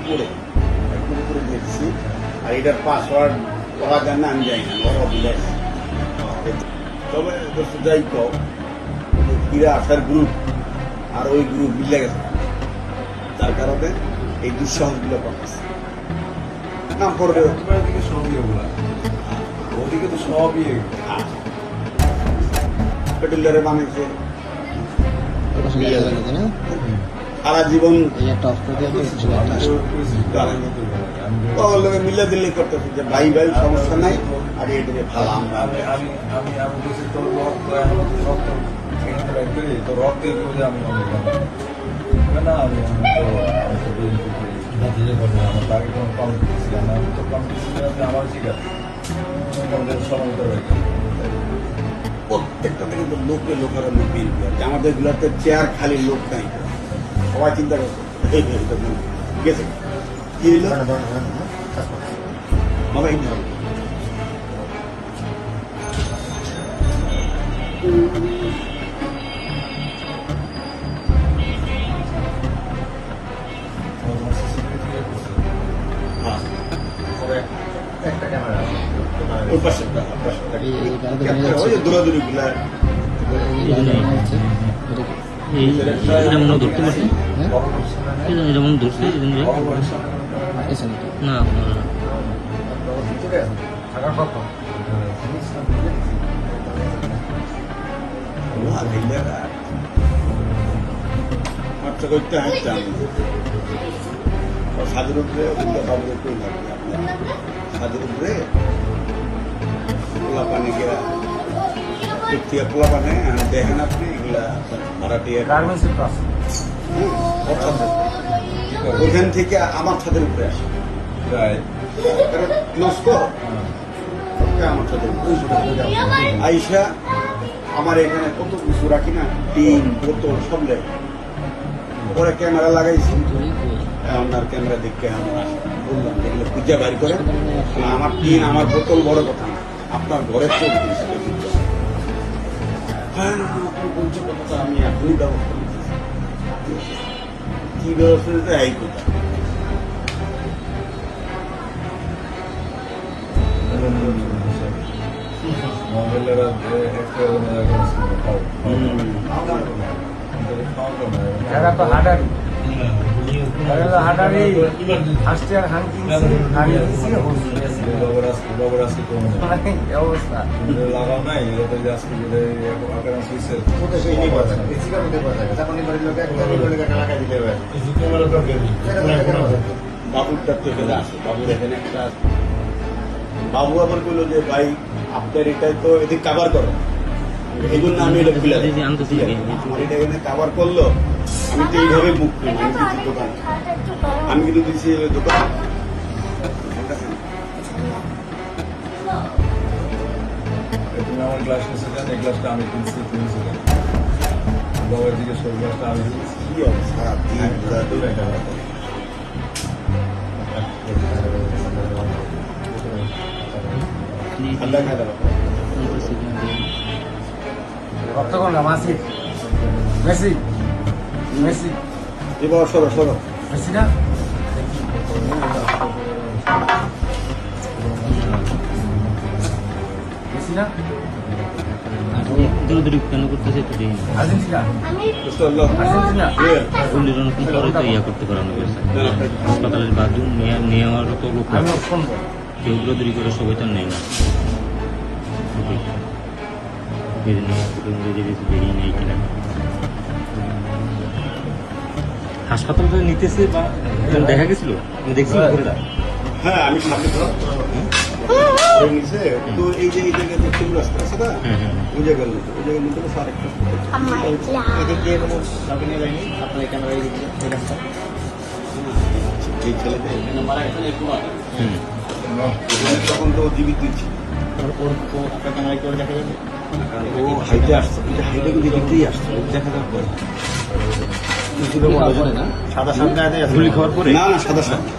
উপরে দেখছি। আর এটার পাসওয়ার্ড ওরা জানে, আমি যাই না, ওরা বিলাস। তবে যাই কম ফিরে আসার গ্রুপ আর ওই গ্রুপ মিলে গেছে, যার কারণে এই দুঃসাহসগুলো করতেছে। নাম করবে দিকে সবই ওগুলা, ওদিকে তো সবই পেট্রোলারে বানিয়েছে সারা জীবন মিলে দিল্লি করতেছে যে ভাই ভাই সমস্যা নাই, আর এটাকে ভালো আমরা আমি বলছি তোর রক্তের আমি না আমি আমার বাকি কোনো কমিটি ছিলাম না, আমি তো কমিটি ছিলাম আমার ঠিক আছে সময় করে প্রত্যেকটা থেকে কিন্তু লোকেরা লোক বিল যে আমাদের গুলাতে চেয়ার খালি লোক নাই, সবাই চিন্তা করছে গেছে কি হইল বাবা এই ধরনের ওই পাশে দৌড়াদৌড়ি গুলা যেমন ধরতে পারছি যেমন ধরছে না খরচা করতে হাঁটতাম সাদের উপরে বাবুর একটু লাগবে আপনার সাদের উপরে পোলা পানি গেরা পোলা পানে দেখেন আপনি এগুলা ভাড়াটিয়া ওইখান থেকে আমার ছাদের উপরে আসে কারণ নষ্ট আমার ছাদের উপরে আইসা আমার এখানে কত কিছু রাখি না, টিন বোতল সব লেগে পরে ক্যামেরা লাগাইছি, আপনার ক্যামেরা দেখে আমরা বললাম এগুলো পূজা বাড়ি করে আমার টিন আমার বোতল বড় কথা না, আপনার ঘরের চোখ দিয়েছে আপনি বলছেন কথা আমি এখনই ব্যবস্থা নিতেছি। কি ব্যবস্থা নিতে এই কথা লাগাও নাই বাবুরটা তো এখানে আসে, বাবুর এখানে একটা বাবু আবার বললো যে ভাই আপনার এটাই তো এদিক কাভার করো, এই জন্য আমি এটা খুলে আমার এটা এখানে কাভার করলো, আমি তো এইভাবে মুখ করি, আমি দিচ্ছি দোকান, আমি কিন্তু দিচ্ছি দোকান তুমি আমার গ্লাস নিচে দেন, এই গ্লাসটা আমি কিনছি বাবার দিকে সব গ্লাসটা আমি দিচ্ছি কি অবস্থা ঠান্ডা খাই দেবো মাসি মেসি মেসি এবার সরো সরো মেসি না মেসি না দৌড়দৌড়ি কেন করতেছে তো দেখি আর্জেন্টিনা ইয়া করতে করানো হয়েছে হাসপাতালের বাথরুম নেওয়ার তো লোক কেউ দৌড়দৌড়ি করে সবাই তো নেয় না বেরিয়ে নেই কিনা হাসপাতাল নিতেছে বা দেখা গেছিল দেখছি হ্যাঁ আমি সামনে নিচে তো এই যে জায়গায় দেখতে রাস্তা আছে না ওই জায়গায় নিতে স্যার একটা এই ছেলেদের তখন তো জীবিত ছিল ও হাইটে আসছে, হাইটে কিন্তু দেখতেই আসছে দেখা যাক পরে সাদা সামনে গুলি খাওয়ার পরে না না সাদা সামনে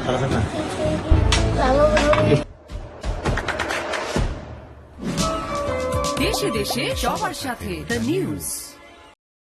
দেশে দেশে সবার সাথে দ্য নিউজ।